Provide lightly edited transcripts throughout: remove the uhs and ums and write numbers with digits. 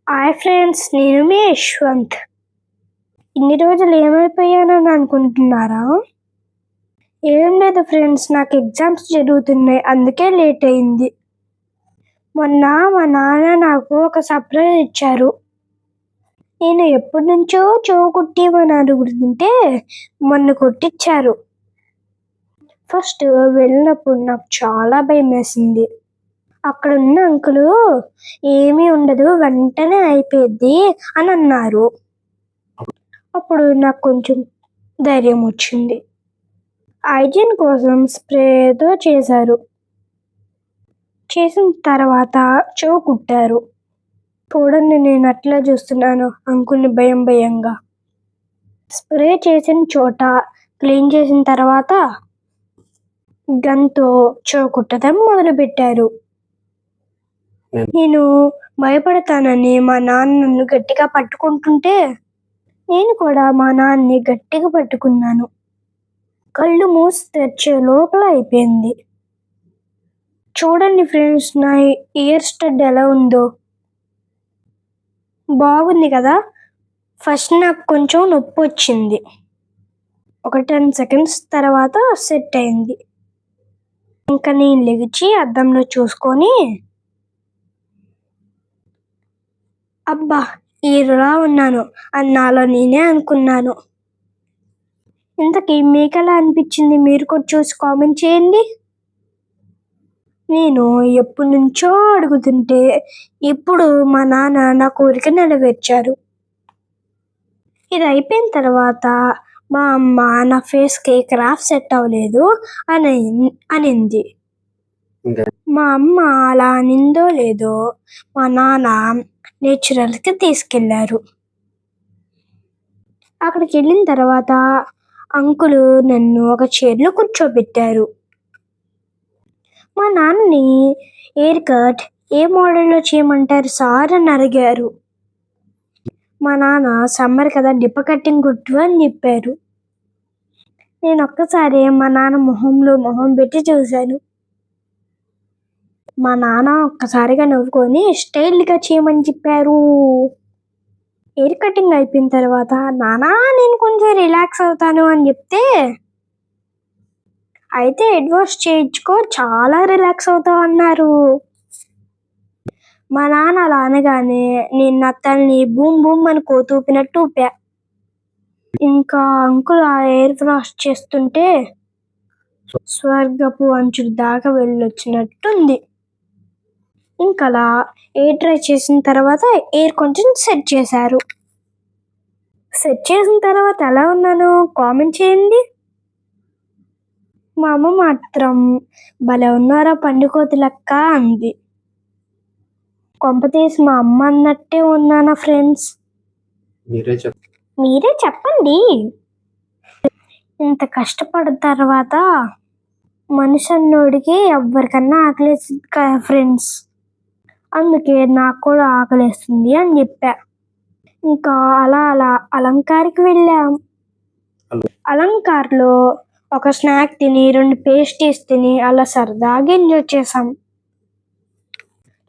Hi friends, నేను మీ యశ్వంత్. ఇన్ని రోజులు ఏమైపోయానని అనుకుంటున్నారా? ఏం లేదు ఫ్రెండ్స్, నాకు ఎగ్జామ్స్ జరుగుతున్నాయి, అందుకే లేట్ అయింది. మొన్న మా నాన్న నాకు ఒక సర్ప్రైజ్ ఇచ్చారు. నేను ఎప్పటి నుంచో చెవు కుట్టిమని అడుగుతుంటే మొన్న కుట్టించారు. ఫస్ట్ వెళ్ళినప్పుడు నాకు చాలా భయం వేసింది. అక్కడ ఉన్న అంకులు ఏమీ ఉండదు, వెంటనే అయిపోద్ది అని అన్నారు. అప్పుడు నాకు కొంచెం ధైర్యం వచ్చింది. హైజీన్ కోసం స్ప్రేతో చేశారు. చేసిన తర్వాత చెవు కుట్టారు. చూడండి, నేను అట్లా చూస్తున్నాను అంకుల్ని భయంగా. స్ప్రే చేసిన చోట క్లీన్ చేసిన తర్వాత గన్తో చెవు కుట్టడం మొదలుపెట్టారు. నేను భయపడతానని మా నాన్న నన్ను గట్టిగా పట్టుకుంటుంటే నేను కూడా మా నాన్నని గట్టిగా పట్టుకున్నాను. కళ్ళు మూసి తెరిచే లోపల అయిపోయింది. చూడండి ఫ్రెండ్స్, నా ఇయర్ స్టడ్ ఎలా ఉందో. బాగుంది కదా. ఫస్ట్ నాకు కొంచెం నొప్పి వచ్చింది. ఒక 10 సెకండ్స్ తర్వాత సెట్ అయింది. ఇంకా నేను లెగిచి అద్దంలో చూసుకొని, అబ్బా ఈరులా ఉన్నాను అని నాలో నేనే అనుకున్నాను. ఇంతకీ మీకెలా అనిపించింది? మీరు కూడా చూసి కామెంట్ చేయండి. నేను ఎప్పటి నుంచో అడుగుతుంటే ఇప్పుడు మా నాన్న నా కోరిక నెరవేర్చారు. ఇది అయిపోయిన తర్వాత మా అమ్మ నా ఫేస్కి క్రాఫ్ట్ సెట్ అవ్వలేదు అనింది. మా అమ్మ అలా అనిందో లేదో మా నాన్న నేచురల్కి తీసుకెళ్లారు. అక్కడికి వెళ్ళిన తర్వాత అంకులు నన్ను ఒక చైర్లో కూర్చోబెట్టారు. మా నాన్నని హెయిర్ కట్ ఏ మోడల్లో చేయమంటారు సార్ అని అడిగారు. మా నాన్న సమ్మర్ కదా, డిప్ప కట్టింగ్ కుట్టు అని చెప్పారు. నేను ఒక్కసారి మా నాన్న మొహం పెట్టి చూశాను. మా నాన్న ఒక్కసారిగా నవ్వుకొని స్టైల్గా చేయమని చెప్పారు. హెయిర్ కటింగ్ అయిపోయిన తర్వాత నానా నేను కొంచెం రిలాక్స్ అవుతాను అని చెప్తే, అయితే హెడ్ వాష్ చేయించుకో, చాలా రిలాక్స్ అవుతావు అన్నారు. మా నాన్న అలా అనగానే నేను నా తల్ని బూమ్ బూమ్ అని కోతూపినట్టు ఊపా. ఇంకా అంకుల్ ఆ హెయిర్ వాష్ చేస్తుంటే స్వర్గపు అంచుల దాకా వెళ్ళొచ్చినట్టుంది. ఇంకా అలా ఎయిర్ డ్రై చేసిన తర్వాత ఎయిర్ కొంచెం సెట్ చేశారు. సెట్ చేసిన తర్వాత ఎలా ఉన్నానో కామెంట్ చేయండి. మా అమ్మ మాత్రం భలే ఉన్నారా పండుకోతి లెక్క అంది. కొంపతీసి మా అమ్మ అన్నట్టే ఉన్నానా ఫ్రెండ్స్? మీరే చెప్పండి. ఇంత కష్టపడిన తర్వాత మనిషి అన్నోడికి ఎవరికన్నా ఆకలేస్తుంది కదా ఫ్రెండ్స్, అందుకే నాకు కూడా ఆకలేస్తుంది అని చెప్పా. ఇంకా అలా అలంకార్కి వెళ్ళాం. అలంకార్లో ఒక స్నాక్ తిని 2 పేస్ట్రీస్ తిని అలా సరదాగా ఎంజాయ్ చేసాం.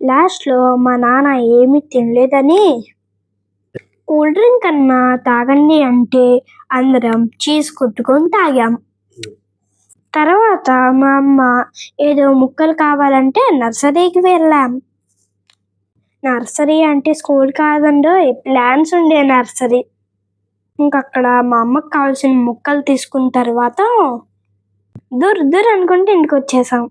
లాస్ట్లో మా నాన్న ఏమీ తినలేదని కూల్ డ్రింక్ అన్నా తాగండి అంటే అందరం చీజ్ కొట్టుకొని తాగాం. తర్వాత మా అమ్మ ఏదో ముక్కలు కావాలంటే నర్సరీకి వెళ్ళాం. నర్సరీ అంటే స్కూల్ కాదండో, ప్లాంట్స్ ఉండే నర్సరీ. ఇంకక్కడ మా అమ్మకి కావాల్సిన ముక్కలు తీసుకున్న తర్వాత దూర్ అనుకుంటే ఇంటికి వచ్చేసాం.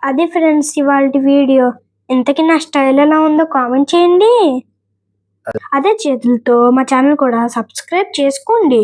అది ఫ్రెండ్స్ ఇవాళ వీడియో. ఇంతకీ నా స్టైల్ ఎలా ఉందో కామెంట్ చేయండి. అదే చేతులతో మా ఛానల్ కూడా సబ్స్క్రైబ్ చేసుకోండి.